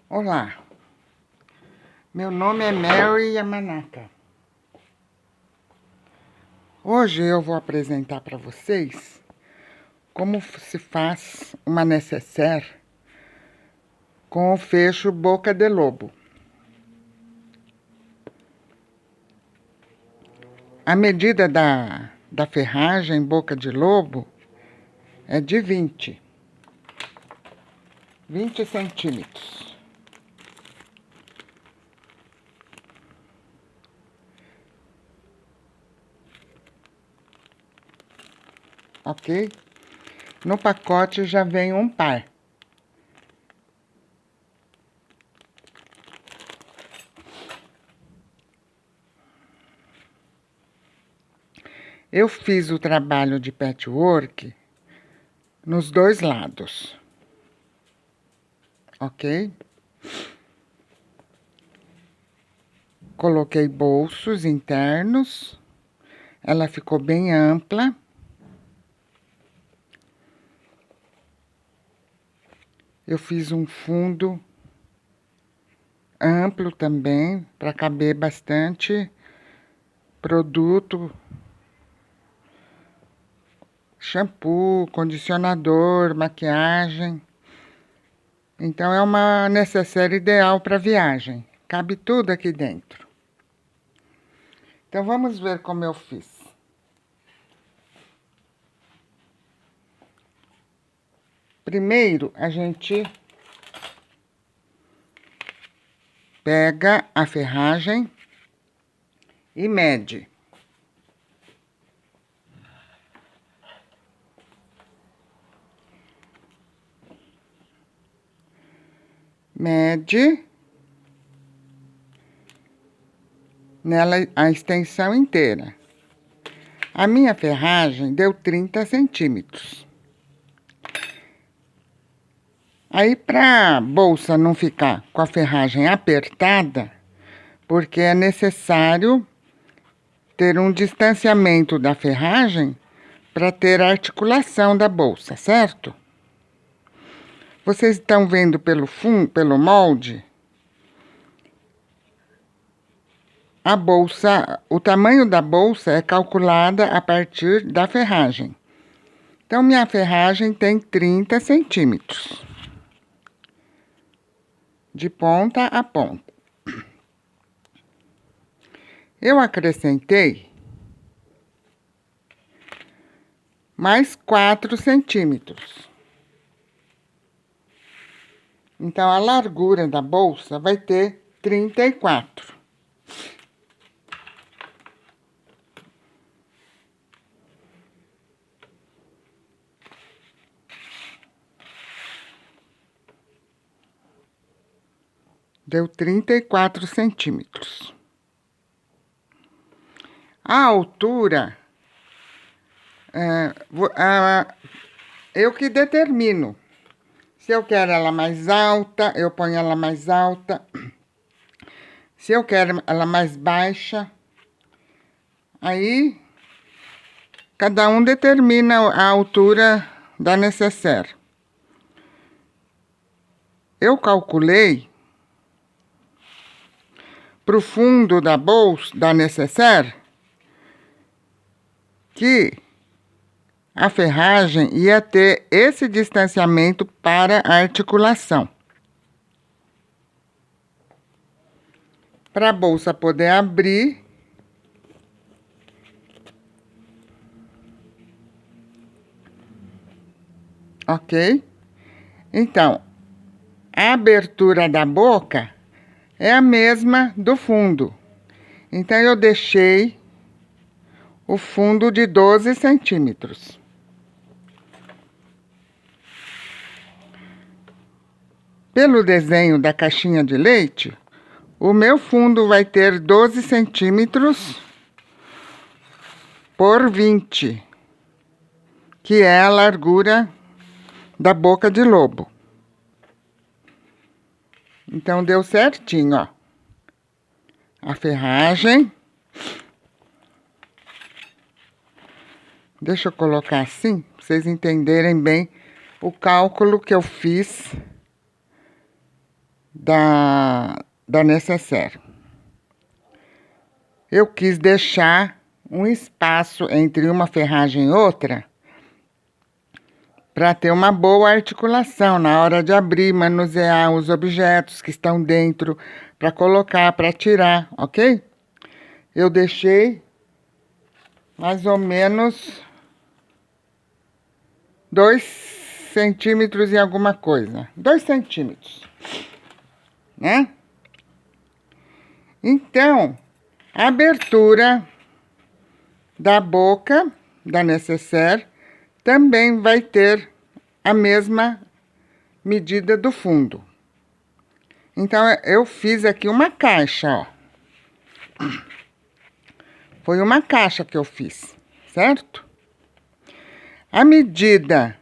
Olá, meu nome é Mary Yamanaka. Hoje eu vou apresentar para vocês como se faz uma necessaire com o fecho boca de lobo. A medida da ferragem boca de lobo é de 20 centímetros. Ok? No pacote já vem um par. Eu fiz o trabalho de patchwork nos dois lados. Ok? Coloquei bolsos internos. Ela ficou bem ampla. Eu fiz um fundo amplo também, para caber bastante produto, shampoo, condicionador, maquiagem. Então é uma necessaire ideal para viagem. Cabe tudo aqui dentro. Então vamos ver como eu fiz. Primeiro, a gente pega a ferragem e mede. Mede nela a extensão inteira. A minha ferragem deu 30 centímetros. Aí, para a bolsa não ficar com a ferragem apertada, porque é necessário ter um distanciamento da ferragem para ter a articulação da bolsa, certo? Vocês estão vendo pelo molde? A bolsa, o tamanho da bolsa é calculada a partir da ferragem. Então, minha ferragem tem 30 centímetros. De ponta a ponta. Eu acrescentei mais 4 centímetros. Então, a largura da bolsa vai ter 34. Deu 34 centímetros. A altura, eu que determino. Se eu quero ela mais alta, eu ponho ela mais alta. Se eu quero ela mais baixa, aí cada um determina a altura da necessaire. Eu calculei para o fundo da bolsa, da necessaire, que a ferragem ia ter esse distanciamento para a articulação. Para a bolsa poder abrir, ok? Então, a abertura da boca é a mesma do fundo. Então, eu deixei o fundo de 12 centímetros. Pelo desenho da caixinha de leite, o meu fundo vai ter 12 centímetros por 20, que é a largura da boca de lobo. Então, deu certinho, ó. A ferragem. Deixa eu colocar assim, pra vocês entenderem bem o cálculo que eu fiz da necessaire. Eu quis deixar um espaço entre uma ferragem e outra para ter uma boa articulação na hora de abrir, manusear os objetos que estão dentro, para colocar, para tirar, ok? Eu deixei mais ou menos 2 centímetros e alguma coisa. 2 centímetros, né? Então, a abertura da boca da necessaire também vai ter a mesma medida do fundo. Então, eu fiz aqui uma caixa, ó. Foi uma caixa que eu fiz, certo? A medida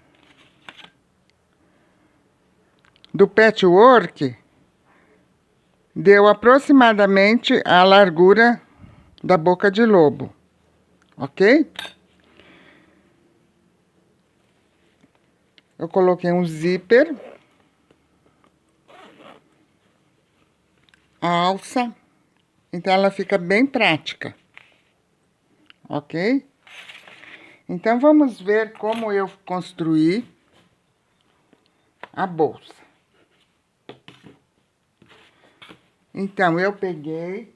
do patchwork deu aproximadamente a largura da boca de lobo, ok? Eu coloquei um zíper, a alça, então ela fica bem prática, ok? Então, vamos ver como eu construí a bolsa. Então, eu peguei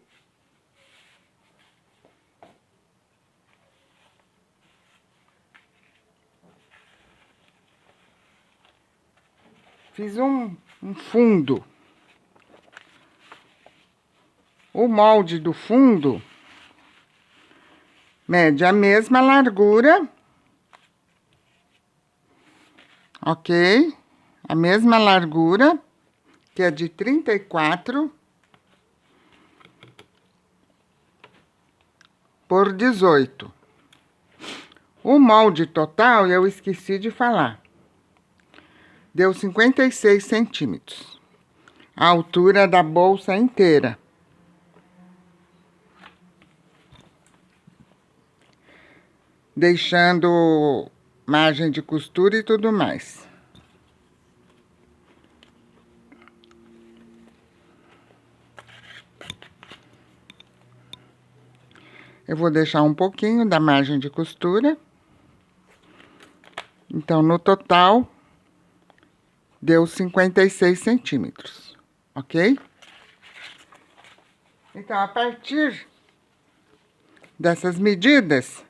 fiz um fundo. O molde do fundo mede a mesma largura, ok? A mesma largura, que é de 34 por 18. O molde total, eu esqueci de falar, deu 56 centímetros. A altura da bolsa inteira. Deixando margem de costura e tudo mais. Eu vou deixar um pouquinho da margem de costura. Então, no total, deu 56 centímetros, ok? Então, a partir dessas medidas,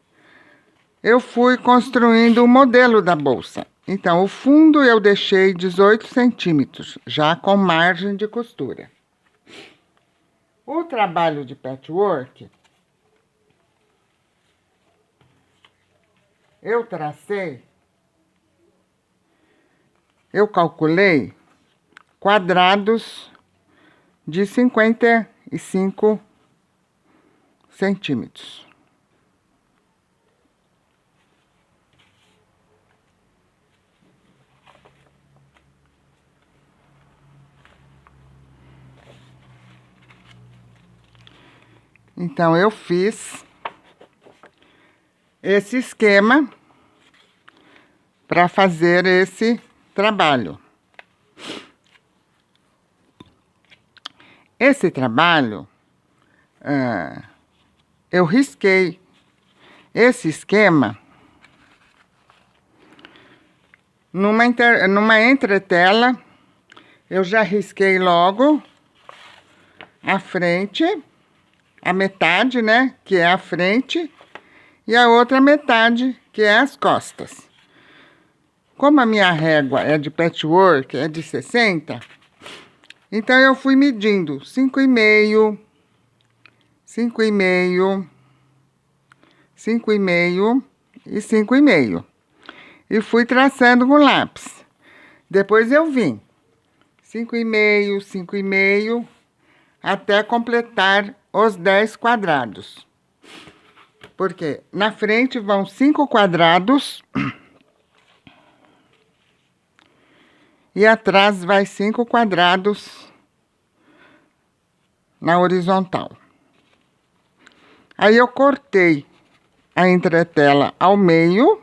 eu fui construindo o modelo da bolsa. Então, o fundo eu deixei 18 centímetros, já com margem de costura. O trabalho de patchwork, eu calculei quadrados de 55 centímetros. Então, eu fiz esse esquema para fazer esse trabalho. Esse trabalho, eu risquei esse esquema numa entretela. Eu já risquei logo a frente, a metade, né, que é a frente, e a outra metade, que é as costas. Como a minha régua é de patchwork, é de 60, então eu fui medindo 5,5, 5,5, 5,5 e 5,5. E fui traçando com lápis. Depois eu vim 5,5, 5,5, até completar os 10 quadrados. Porque na frente vão 5 quadrados e atrás vai 5 quadrados na horizontal. Aí eu cortei a entretela ao meio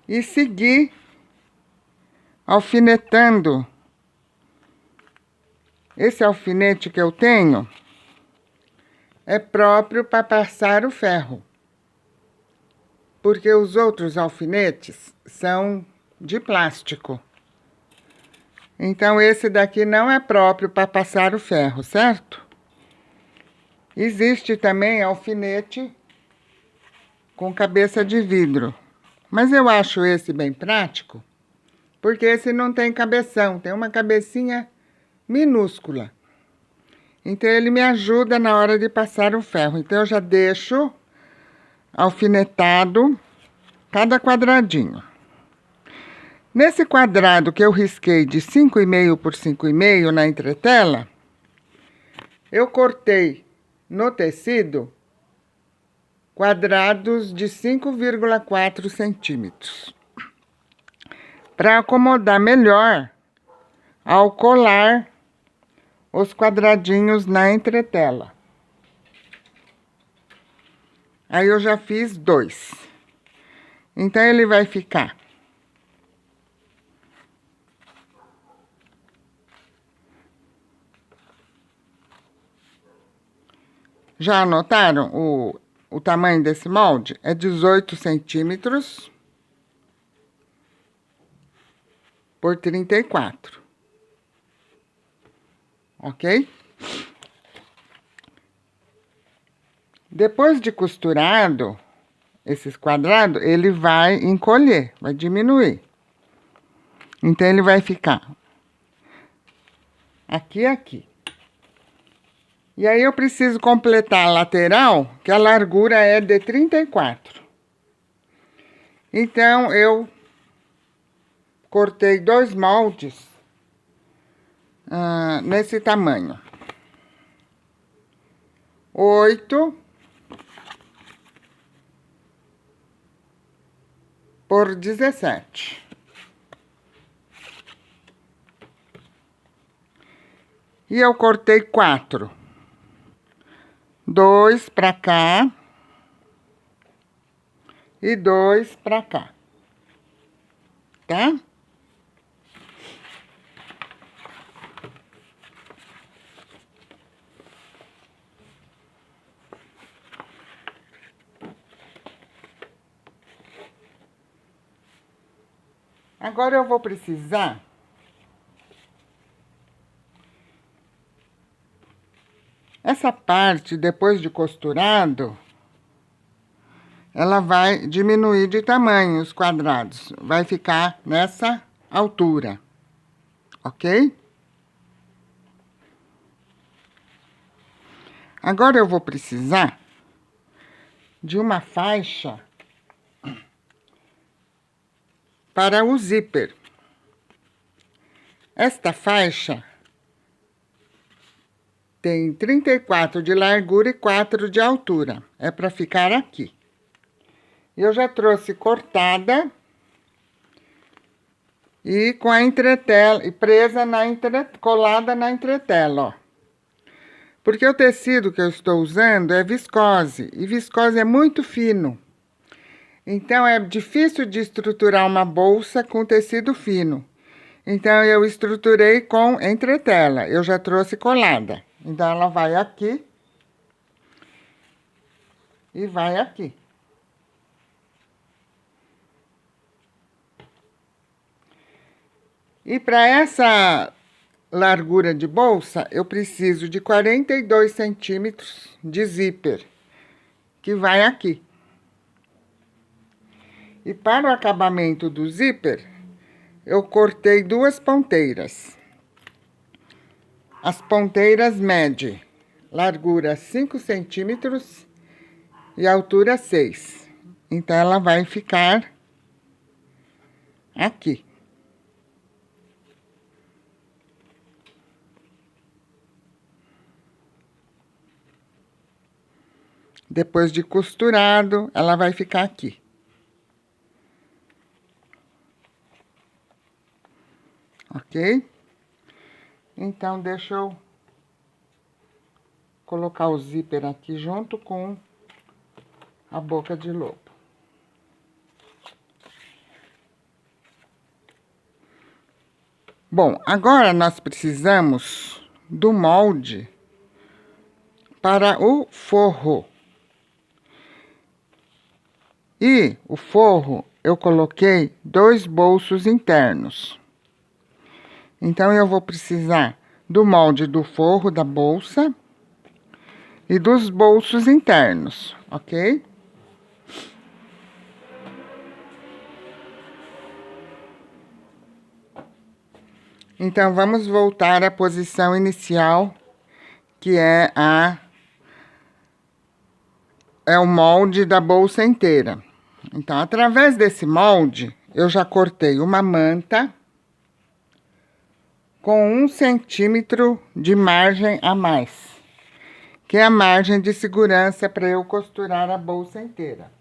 e segui alfinetando. Esse alfinete que eu tenho é próprio para passar o ferro, porque os outros alfinetes são de plástico. Então, esse daqui não é próprio para passar o ferro, certo? Existe também alfinete com cabeça de vidro, mas eu acho esse bem prático, porque esse não tem cabeção, tem uma cabecinha minúscula. Então, ele me ajuda na hora de passar o ferro. Então, eu já deixo alfinetado cada quadradinho. Nesse quadrado que eu risquei de 5,5 por 5,5 na entretela, eu cortei no tecido quadrados de 5,4 centímetros, para acomodar melhor ao colar os quadradinhos na entretela. Aí eu já fiz 2. Então, ele vai ficar Já anotaram o tamanho desse molde? É 18 centímetros por 34. Ok? Depois de costurado esses quadrados, ele vai encolher, vai diminuir. Então, ele vai ficar aqui e aqui. E aí, eu preciso completar a lateral, que a largura é de 34. Então, eu cortei 2 moldes nesse tamanho. 8 por 17. E eu cortei 4. 2 para cá e 2 para cá, tá? Agora eu vou precisar essa parte, depois de costurado, ela vai diminuir de tamanho os quadrados. Vai ficar nessa altura, ok? Agora eu vou precisar de uma faixa para o zíper. Esta faixa tem 34 de largura e 4 de altura. É para ficar aqui. Eu já trouxe cortada e com a entretela, e presa colada na entretela, ó. Porque o tecido que eu estou usando é viscose, e viscose é muito fino. Então, é difícil de estruturar uma bolsa com tecido fino. Então, eu estruturei com entretela, eu já trouxe colada. Então, ela vai aqui e vai aqui. E para essa largura de bolsa, eu preciso de 42 centímetros de zíper, que vai aqui. E para o acabamento do zíper, eu cortei 2 ponteiras. As ponteiras medem largura 5 centímetros e altura 6. Então, ela vai ficar aqui. Depois de costurado, ela vai ficar aqui. Ok? Então, deixa eu colocar o zíper aqui junto com a boca de lobo. Bom, agora nós precisamos do molde para o forro. E o forro eu coloquei 2 bolsos internos. Então, eu vou precisar do molde do forro da bolsa e dos bolsos internos, ok? Então, vamos voltar à posição inicial, que é o molde da bolsa inteira. Então, através desse molde, eu já cortei uma manta com 1 centímetro de margem a mais, que é a margem de segurança para eu costurar a bolsa inteira.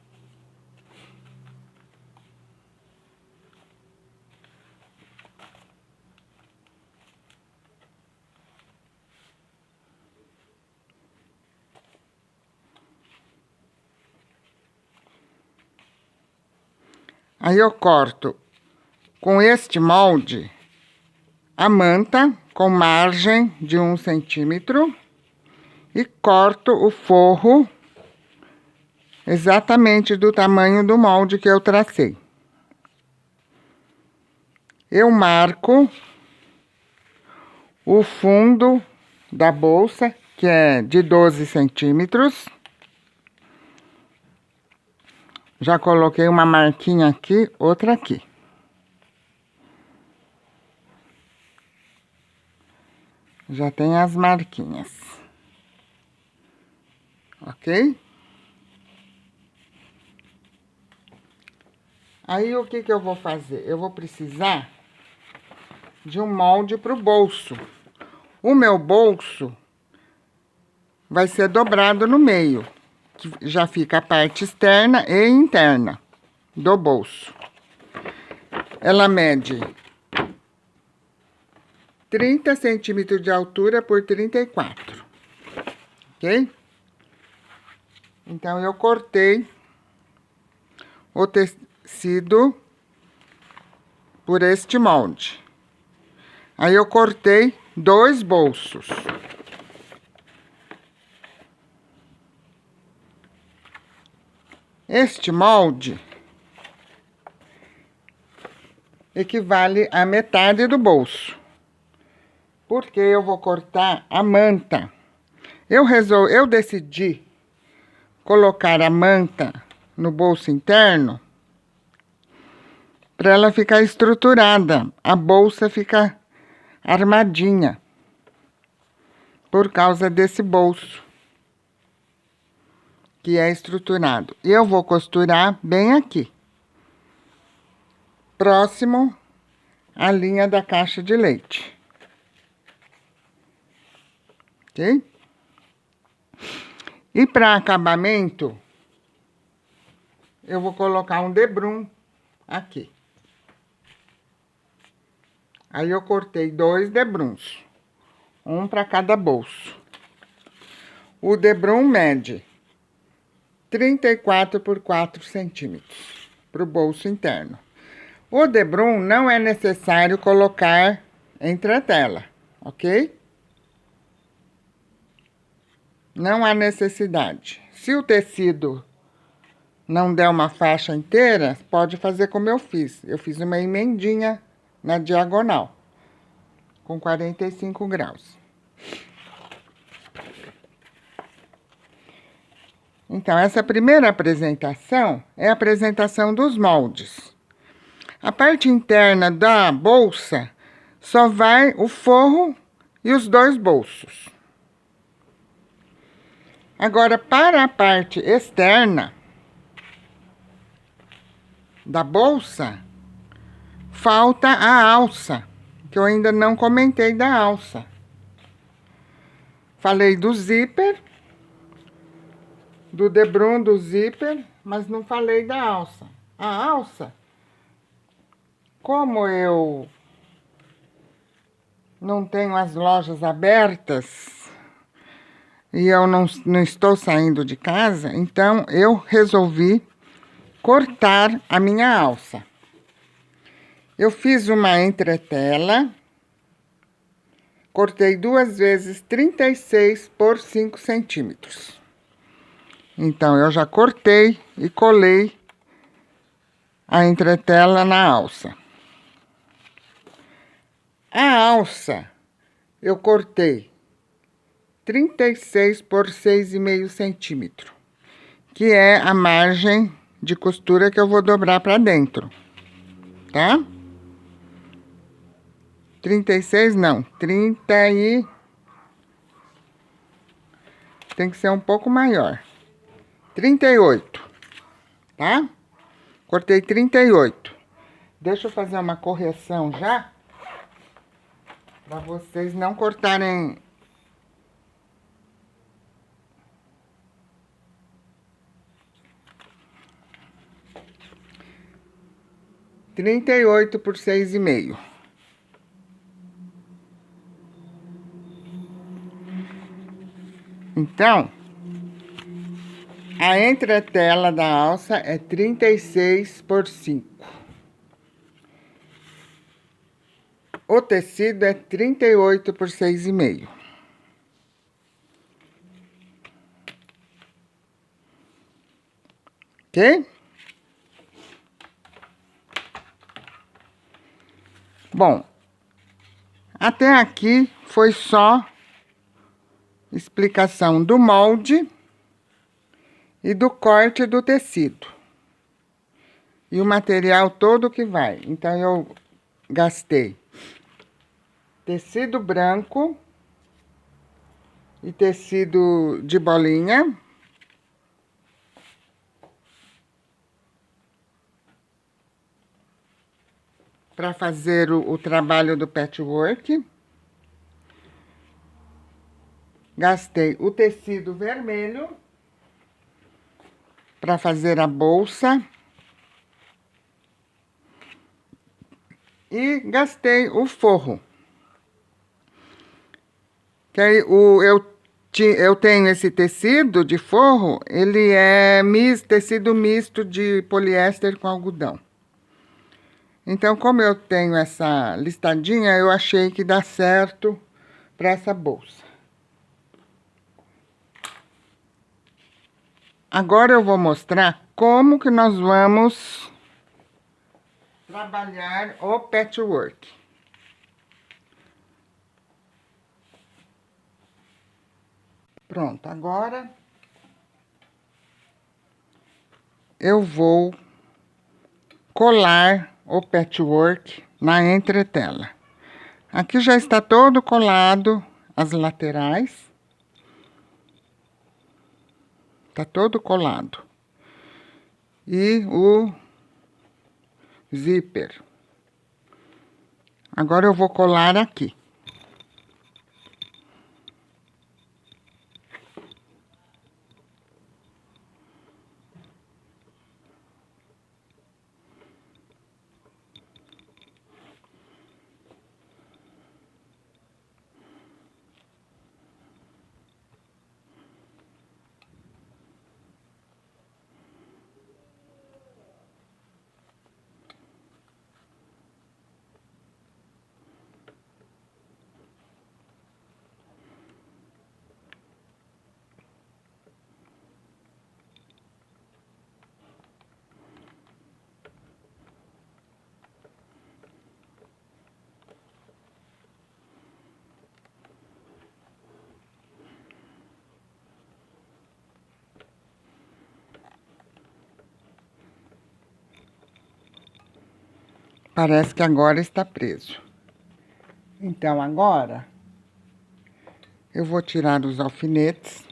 Aí eu corto com este molde a manta com margem de 1 centímetro e corto o forro exatamente do tamanho do molde que eu tracei. Eu marco o fundo da bolsa, que é de 12 centímetros. Já coloquei uma marquinha aqui, outra aqui. Já tem as marquinhas. Ok? Aí, o que eu vou fazer? Eu vou precisar de um molde para o bolso. O meu bolso vai ser dobrado no meio, que já fica a parte externa e interna do bolso. Ela mede 30 centímetros de altura por 34, ok? Então, eu cortei o tecido por este molde. Aí, eu cortei 2 bolsos. Este molde equivale à metade do bolso, porque eu vou cortar a manta. Eu decidi colocar a manta no bolso interno para ela ficar estruturada. A bolsa fica armadinha por causa desse bolso que é estruturado. E eu vou costurar bem aqui, próximo à linha da caixa de leite. Ok? E para acabamento, eu vou colocar um debrum aqui. Aí, eu cortei 2 debruns, um para cada bolso. O debrum mede 34 por 4 centímetros para o bolso interno. O debrum não é necessário colocar entretela, ok? Não há necessidade. Se o tecido não der uma faixa inteira, pode fazer como eu fiz. Eu fiz uma emendinha na diagonal, com 45 graus. Então, essa primeira apresentação é a apresentação dos moldes. A parte interna da bolsa só vai o forro e os 2 bolsos. Agora, para a parte externa da bolsa, falta a alça, que eu ainda não comentei da alça. Falei do zíper, do debrum do zíper, mas não falei da alça. A alça, como eu não tenho as lojas abertas e eu não estou saindo de casa, então eu resolvi cortar a minha alça. Eu fiz uma entretela cortei 2 vezes 36 por 5 centímetros. Então, eu já cortei e colei a entretela na alça. A alça, eu cortei 36 por 6,5 centímetros, que é a margem de costura que eu vou dobrar para dentro, tá? 36 não, 30 e... tem que ser um pouco maior. 38, tá? Cortei 38. Deixa eu fazer uma correção já, para vocês não cortarem... Trinta e oito por 6,5. Então, a entretela da alça é 36 por 5. O tecido é 38 por 6,5. Ok? Bom, até aqui foi só explicação do molde e do corte do tecido. E o material todo que vai. Então, eu gastei tecido branco e tecido de bolinha. Para fazer o trabalho do patchwork. Gastei o tecido vermelho para fazer a bolsa. E gastei o forro. Que aí eu tenho esse tecido de forro, ele é tecido misto de poliéster com algodão. Então, como eu tenho essa listadinha, eu achei que dá certo para essa bolsa. Agora eu vou mostrar como que nós vamos trabalhar o patchwork. Pronto, agora eu vou colar o patchwork na entretela. Aqui já está todo colado as laterais. Tá todo colado. E o zíper. Agora eu vou colar aqui. Parece que agora está preso. Então, agora, eu vou tirar os alfinetes.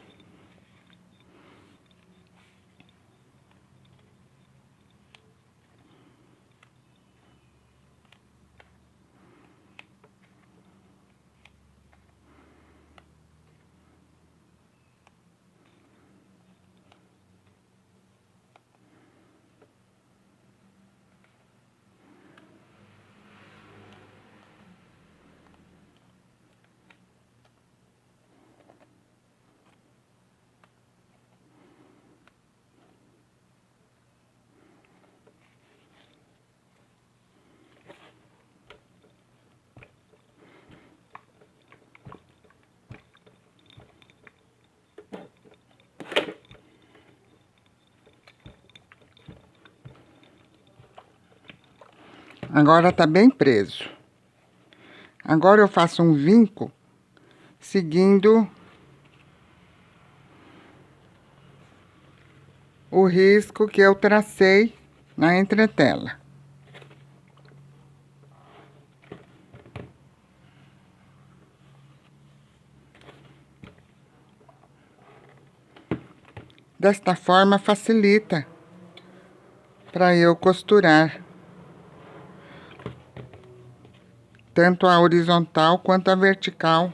Agora tá bem preso. Agora eu faço um vinco seguindo o risco que eu tracei na entretela. Desta forma facilita para eu costurar tanto a horizontal quanto a vertical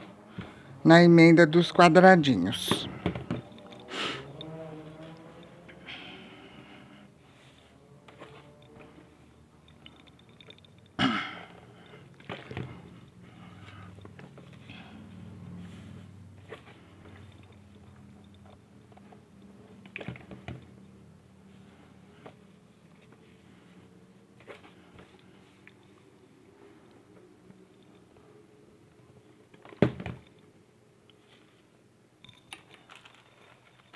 na emenda dos quadradinhos.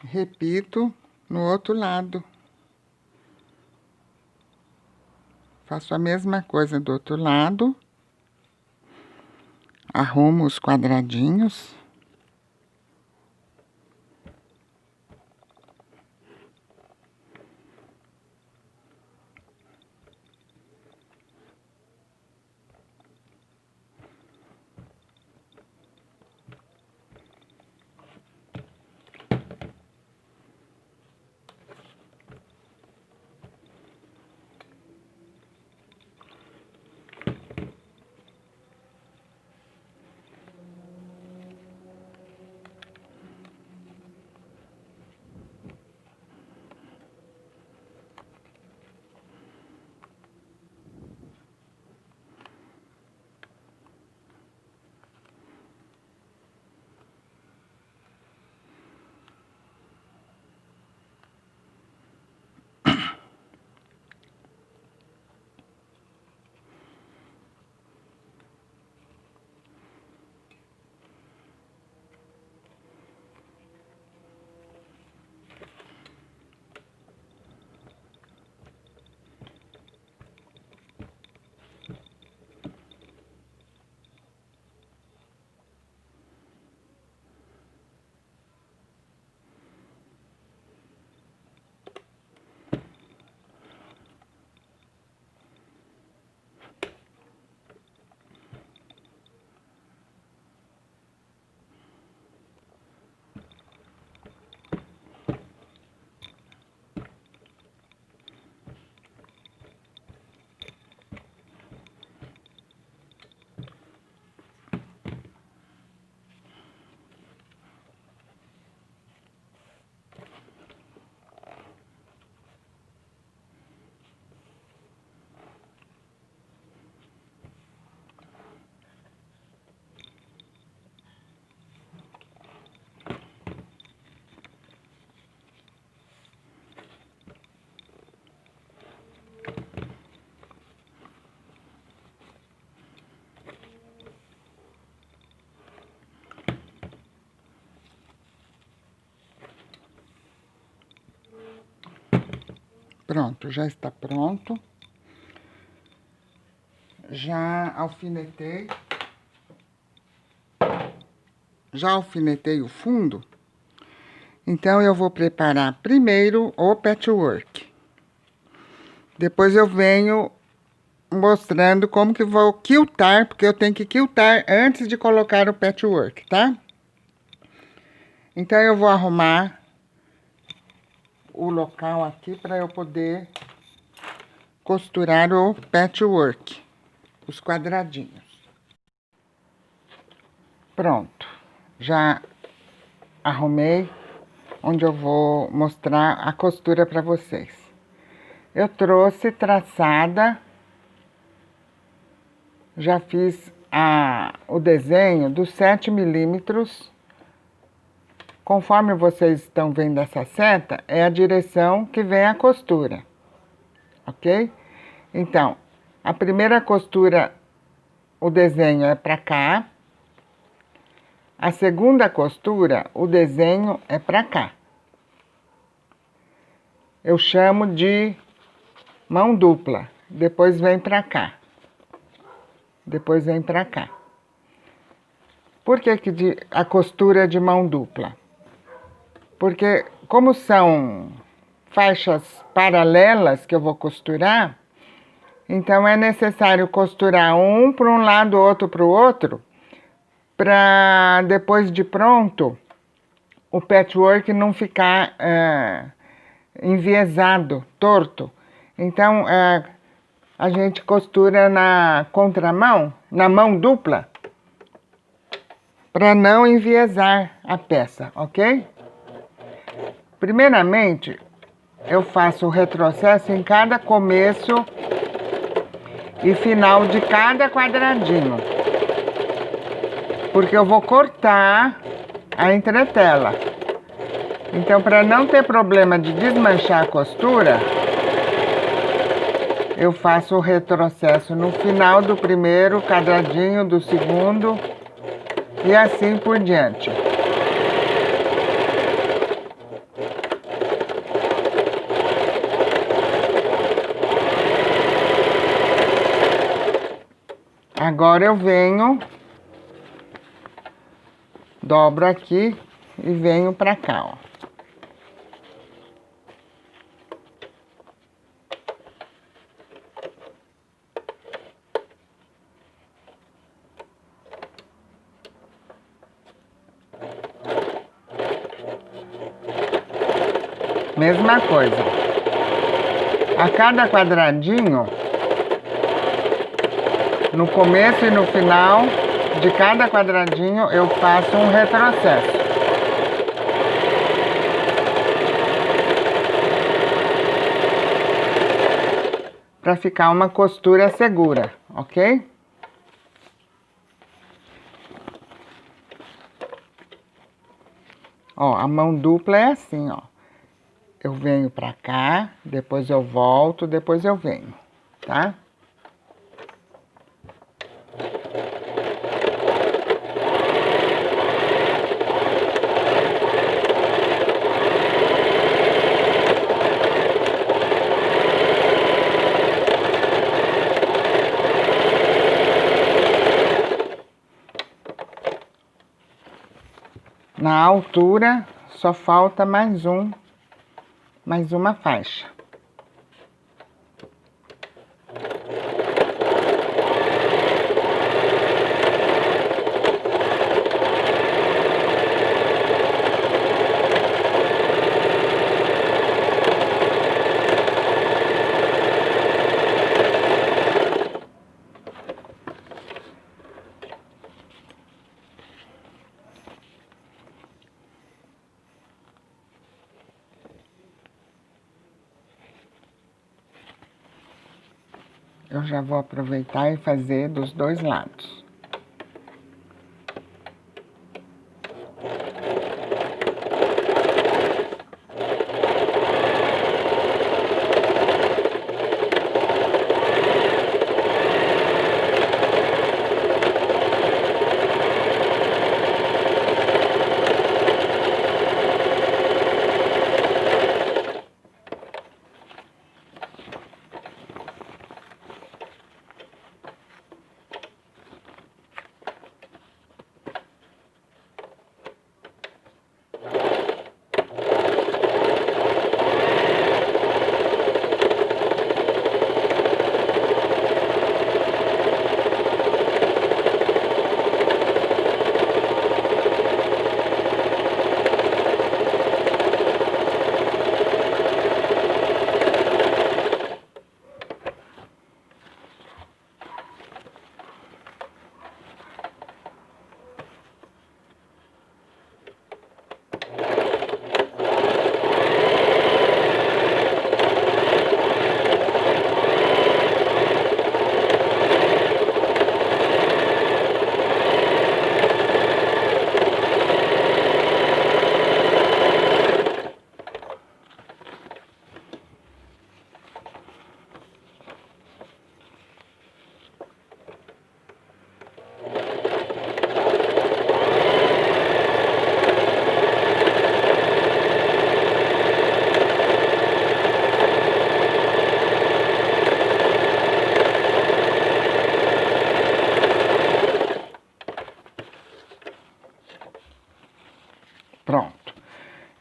Repito no outro lado. Faço a mesma coisa do outro lado. Arrumo os quadradinhos. Pronto, já está pronto. Já alfinetei. Já alfinetei o fundo. Então, eu vou preparar primeiro o patchwork. Depois eu venho mostrando como que vou quiltar, porque eu tenho que quiltar antes de colocar o patchwork, tá? Então, eu vou arrumar o local aqui para eu poder costurar o patchwork, os quadradinhos. Pronto, já arrumei onde eu vou mostrar a costura para vocês. Eu trouxe traçada, já fiz o desenho dos 7 milímetros. Conforme vocês estão vendo essa seta, é a direção que vem a costura, ok? Então, a primeira costura, o desenho é para cá. A segunda costura, o desenho é para cá. Eu chamo de mão dupla, depois vem para cá. depois vem pra cá. Por que a costura de mão dupla? Porque como são faixas paralelas que eu vou costurar, então é necessário costurar um para um lado, outro para o outro, para depois de pronto, o patchwork não ficar enviesado, torto. Então, a gente costura na contramão, na mão dupla, para não enviesar a peça, ok? Primeiramente, eu faço o retrocesso em cada começo e final de cada quadradinho, porque eu vou cortar a entretela. Então, para não ter problema de desmanchar a costura, eu faço o retrocesso no final do primeiro quadradinho, do segundo e assim por diante. Agora eu venho, dobro aqui e venho pra cá, ó. Mesma coisa. A cada quadradinho, no começo e no final de cada quadradinho, eu faço um retrocesso. Para ficar uma costura segura, ok? Ó, a mão dupla é assim, ó. Eu venho pra cá, depois eu volto, depois eu venho, tá? Na altura, só falta mais uma faixa. Eu já vou aproveitar e fazer dos dois lados.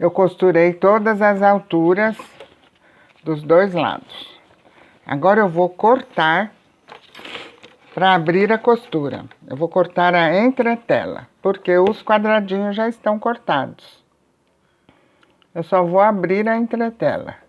Eu costurei todas as alturas dos dois lados. Agora eu vou cortar para abrir a costura. Eu vou cortar a entretela, porque os quadradinhos já estão cortados. Eu só vou abrir a entretela.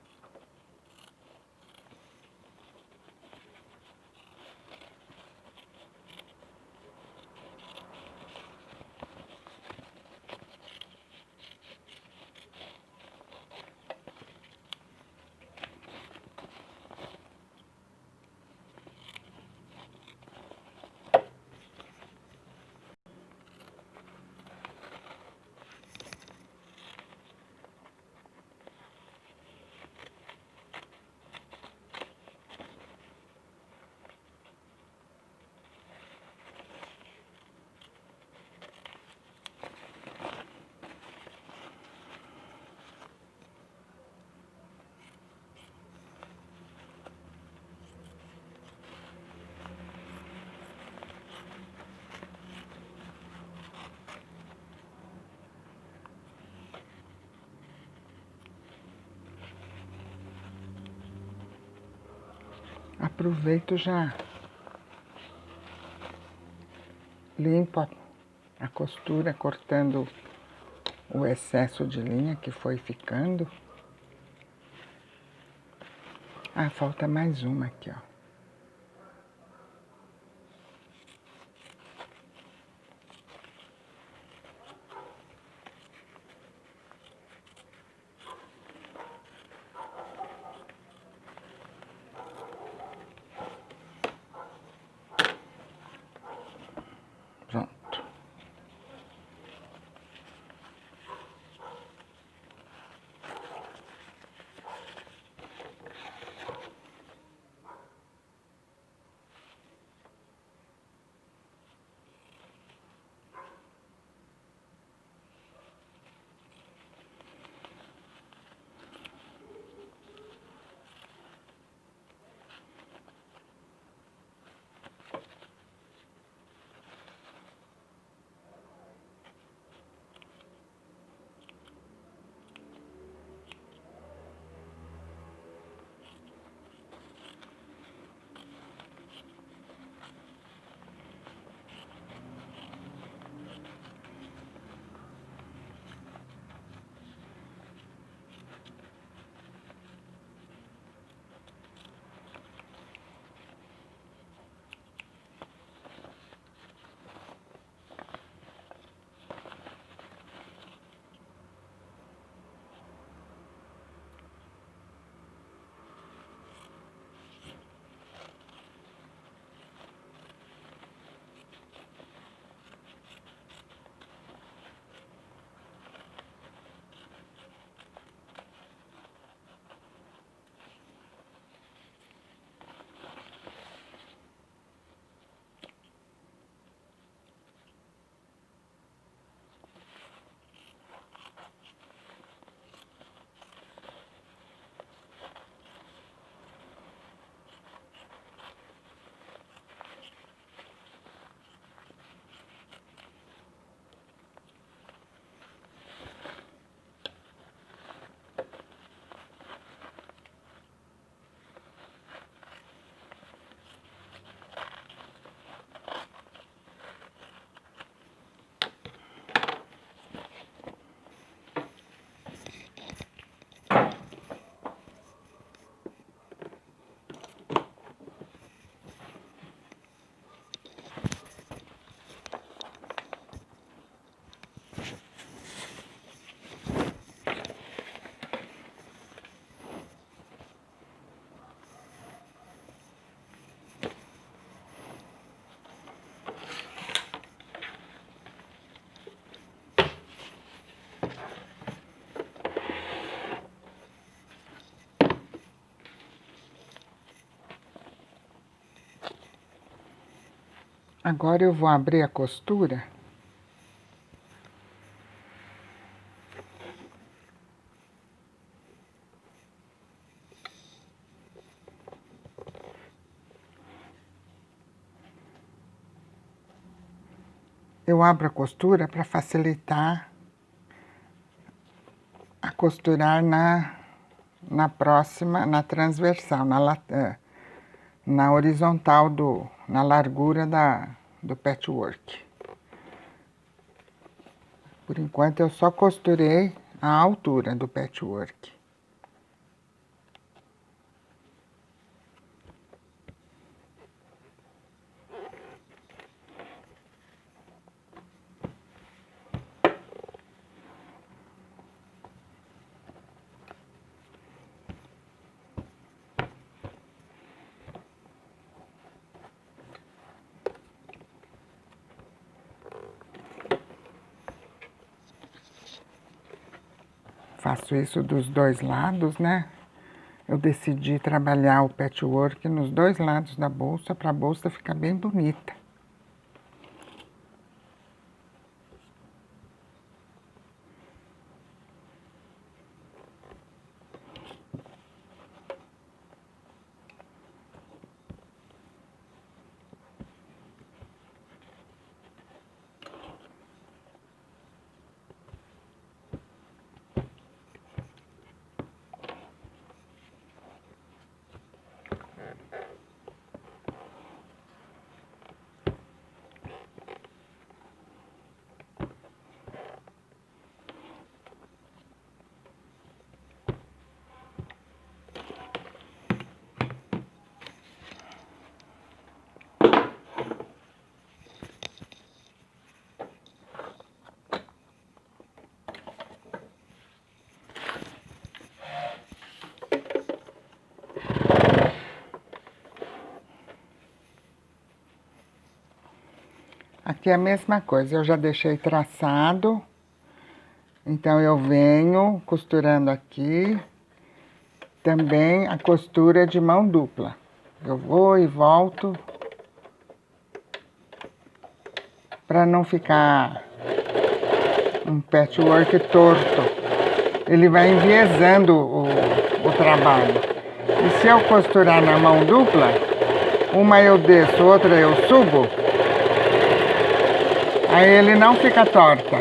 Aproveito já limpo a costura, cortando o excesso de linha que foi ficando. Ah, falta mais uma aqui, ó. Pronto. Agora eu vou abrir a costura. Eu abro a costura para facilitar a costurar na próxima, na transversal, na horizontal, na largura do patchwork. Por enquanto eu só costurei a altura do patchwork. Faço isso dos dois lados, né? Eu decidi trabalhar o patchwork nos dois lados da bolsa, para a bolsa ficar bem bonita. Aqui é a mesma coisa, eu já deixei traçado, então eu venho costurando aqui, também a costura de mão dupla. Eu vou e volto, para não ficar um patchwork torto. Ele vai enviesando o trabalho. E se eu costurar na mão dupla, uma eu desço, outra eu subo, aí ele não fica torta.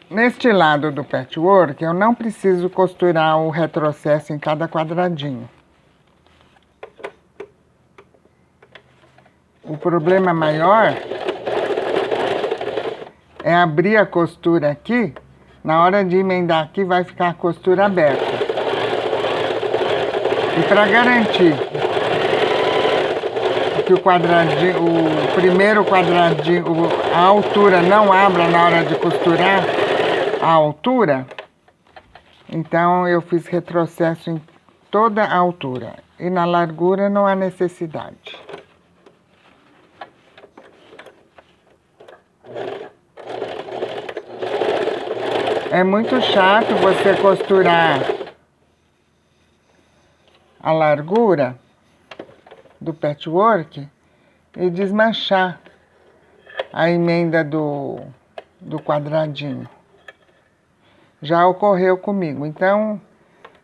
Neste lado do patchwork, eu não preciso costurar o retrocesso em cada quadradinho. O problema maior é abrir a costura aqui, na hora de emendar aqui vai ficar a costura aberta. E para garantir que o primeiro quadradinho, a altura não abra na hora de costurar a altura, então eu fiz retrocesso em toda a altura. E na largura não há necessidade. É muito chato você costurar a largura do patchwork e desmanchar a emenda do quadradinho. Já ocorreu comigo. Então,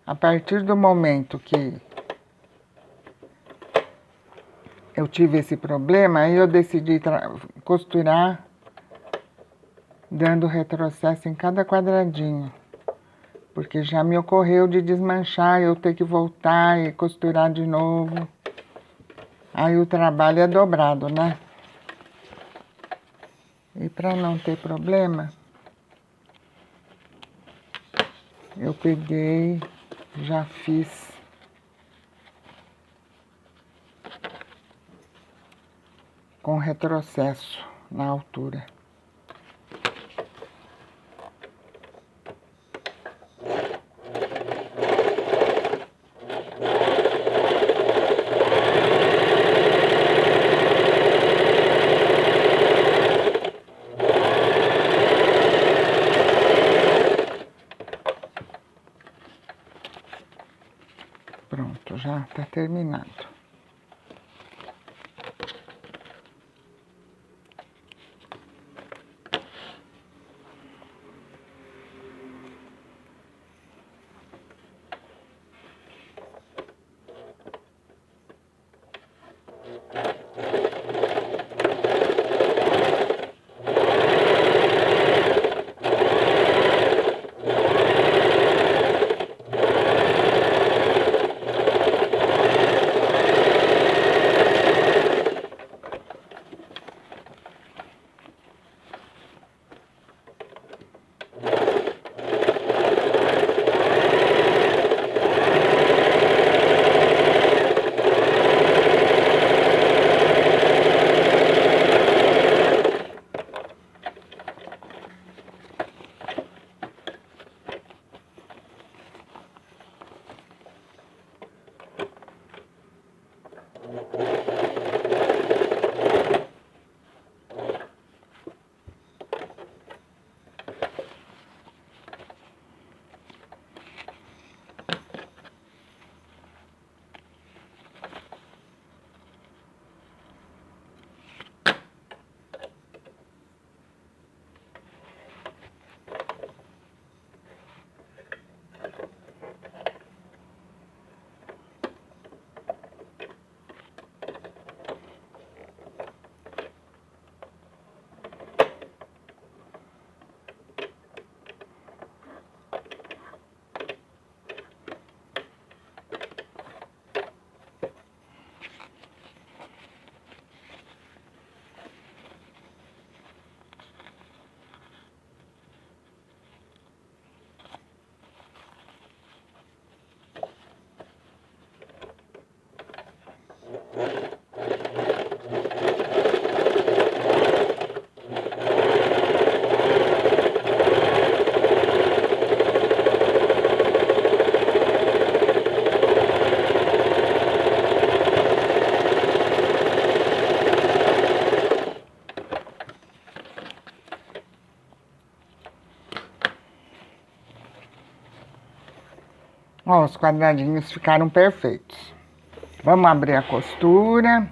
a partir do momento que eu tive esse problema, aí eu decidi costurar dando retrocesso em cada quadradinho. Porque já me ocorreu de desmanchar, eu ter que voltar e costurar de novo. Aí o trabalho é dobrado, né? E para não ter problema, eu peguei, já fiz com retrocesso na altura. Pronto, já está terminado. Ó, os quadradinhos ficaram perfeitos. Vamos abrir a costura.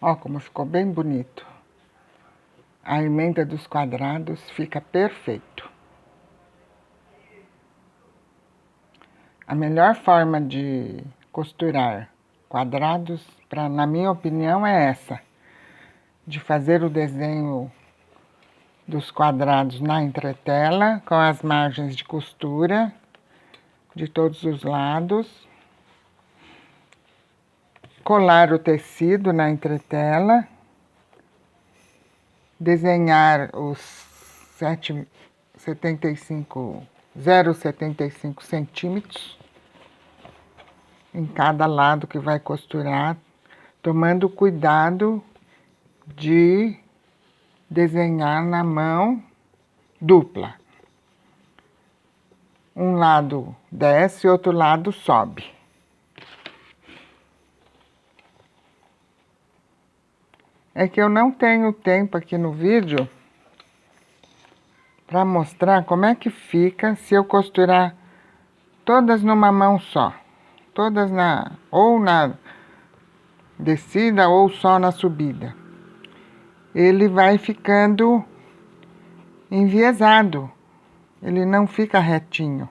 Ó, como ficou bem bonito. A emenda dos quadrados fica perfeito. A melhor forma de costurar quadrados, na minha opinião, é essa. De fazer o desenho dos quadrados na entretela, com as margens de costura de todos os lados. Colar o tecido na entretela. Desenhar os 0,75 centímetros em cada lado que vai costurar, tomando cuidado de desenhar na mão dupla. Um lado desce, outro lado sobe. É que eu não tenho tempo aqui no vídeo para mostrar como é que fica se eu costurar todas numa mão só. Todas ou na descida ou só na subida. Ele vai ficando enviesado. Ele não fica retinho.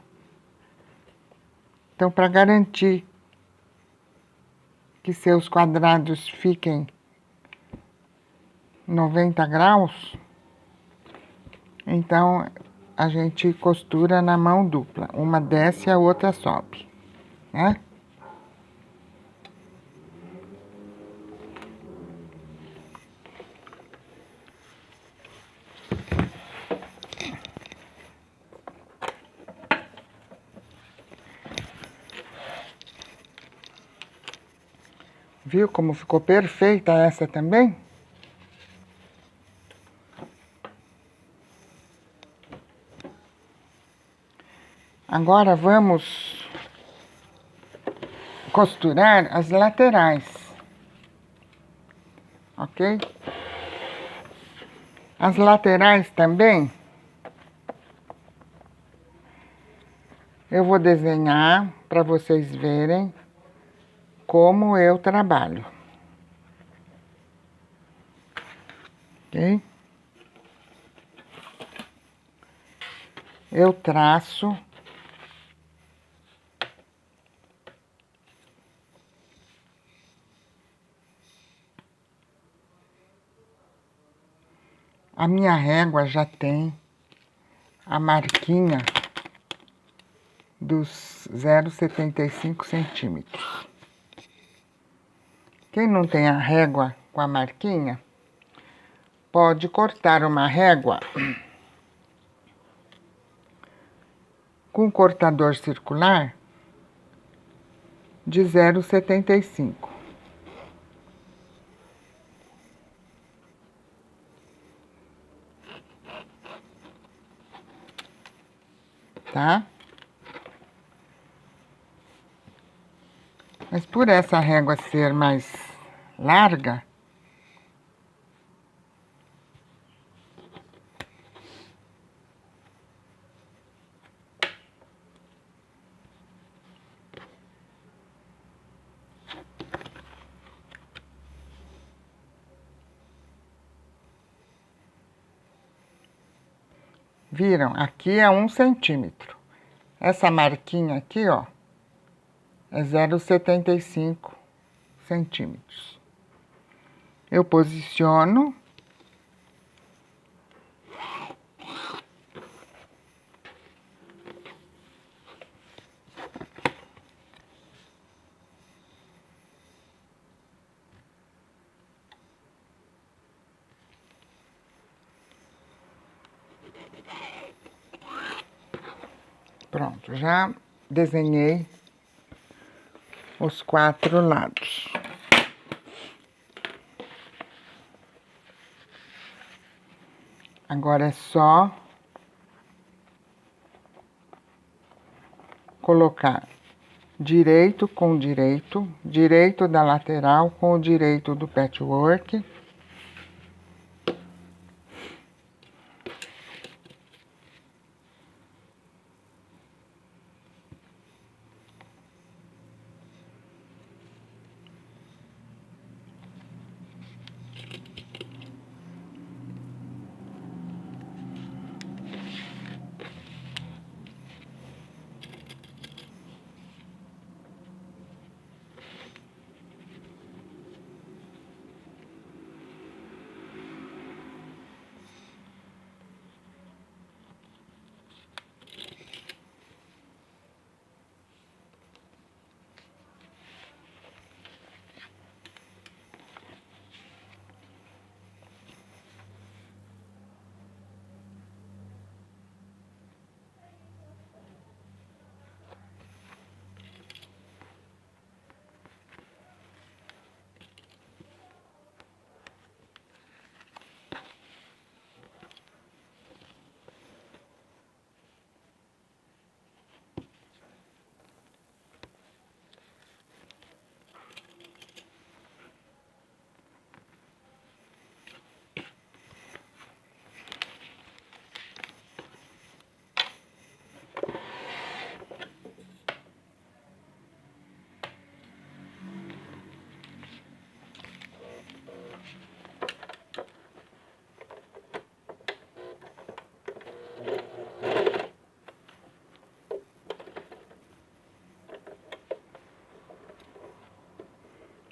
Então, para garantir que seus quadrados fiquem 90 graus, então a gente costura na mão dupla. Uma desce e a outra sobe, né? Viu como ficou perfeita essa também? Agora vamos costurar as laterais, ok? As laterais também eu vou desenhar para vocês verem como eu trabalho, ok? Eu traço a minha régua, já tem a marquinha dos 0,75 centímetros. Quem não tem a régua com a marquinha, pode cortar uma régua com cortador circular de 0,75. Tá? Mas por essa régua ser mais larga, viram? Aqui é 1 centímetro. Essa marquinha aqui, ó, é 0,75 centímetros. Eu posiciono. Pronto, já desenhei os 4 lados. Agora é só colocar direito com direito, direito da lateral com o direito do patchwork.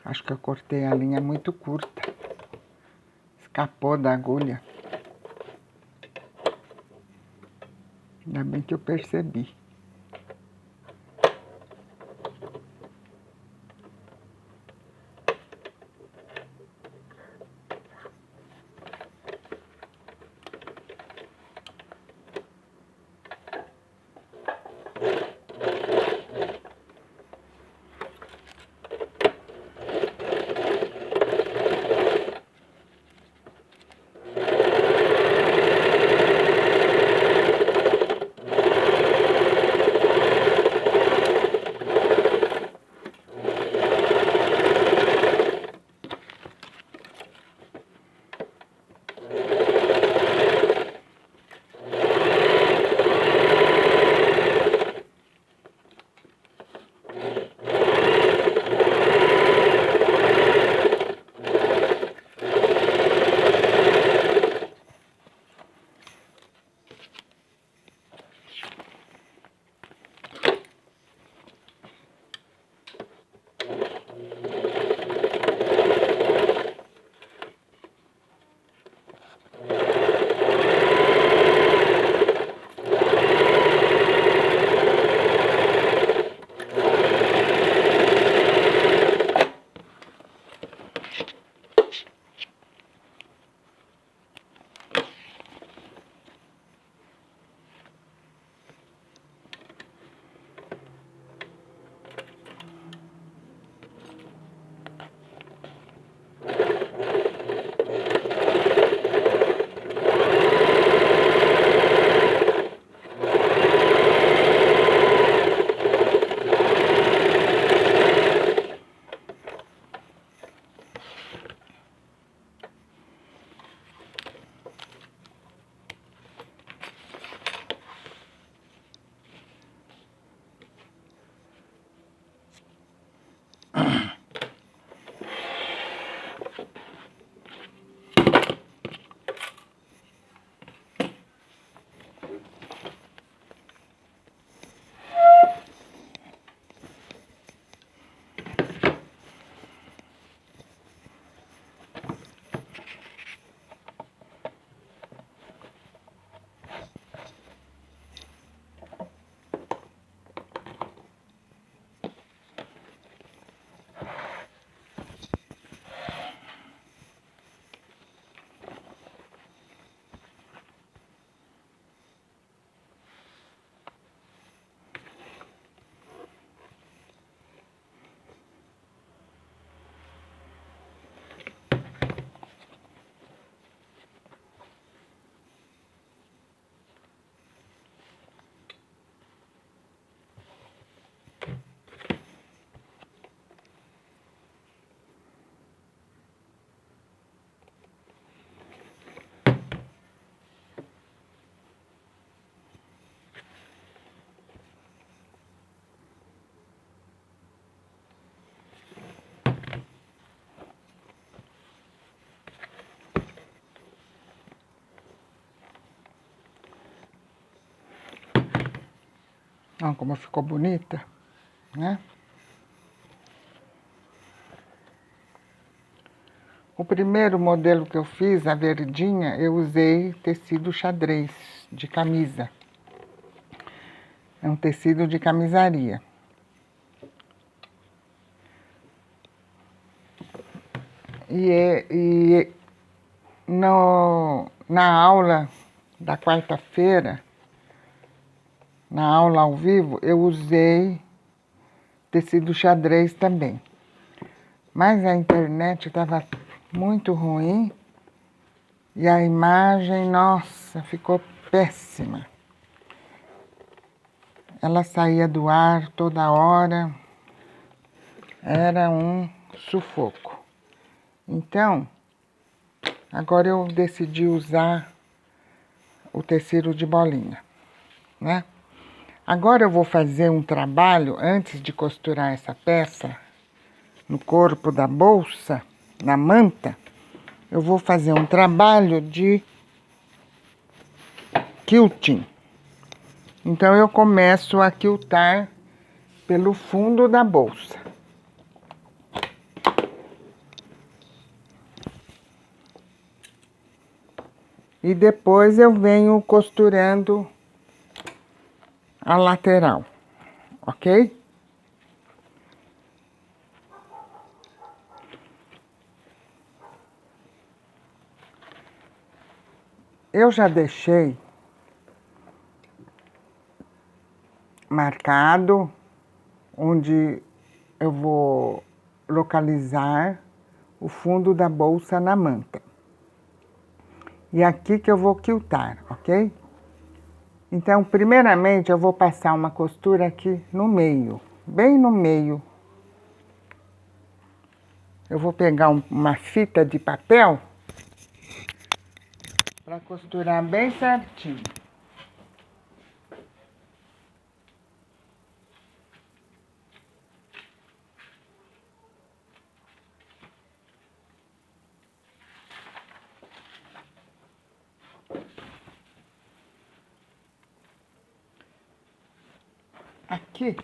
Acho que eu cortei a linha muito curta. Escapou da agulha. Ainda bem que eu percebi. Olha como ficou bonita, né? O primeiro modelo que eu fiz, a verdinha, eu usei tecido xadrez de camisa. É um tecido de camisaria. E na aula da quarta-feira, na aula ao vivo, eu usei tecido xadrez também. Mas a internet estava muito ruim e a imagem, nossa, ficou péssima. Ela saía do ar toda hora, era um sufoco. Então, agora eu decidi usar o tecido de bolinha, né? Agora eu vou fazer um trabalho, antes de costurar essa peça, no corpo da bolsa, na manta, eu vou fazer um trabalho de quilting. Então, eu começo a quiltar pelo fundo da bolsa. e depois eu venho costurando a lateral, ok? Eu já deixei marcado onde eu vou localizar o fundo da bolsa na manta. E aqui que eu vou quiltar, ok? Então, primeiramente, eu vou passar uma costura aqui no meio, bem no meio. Eu vou pegar uma fita de papel para costurar bem certinho. Aqui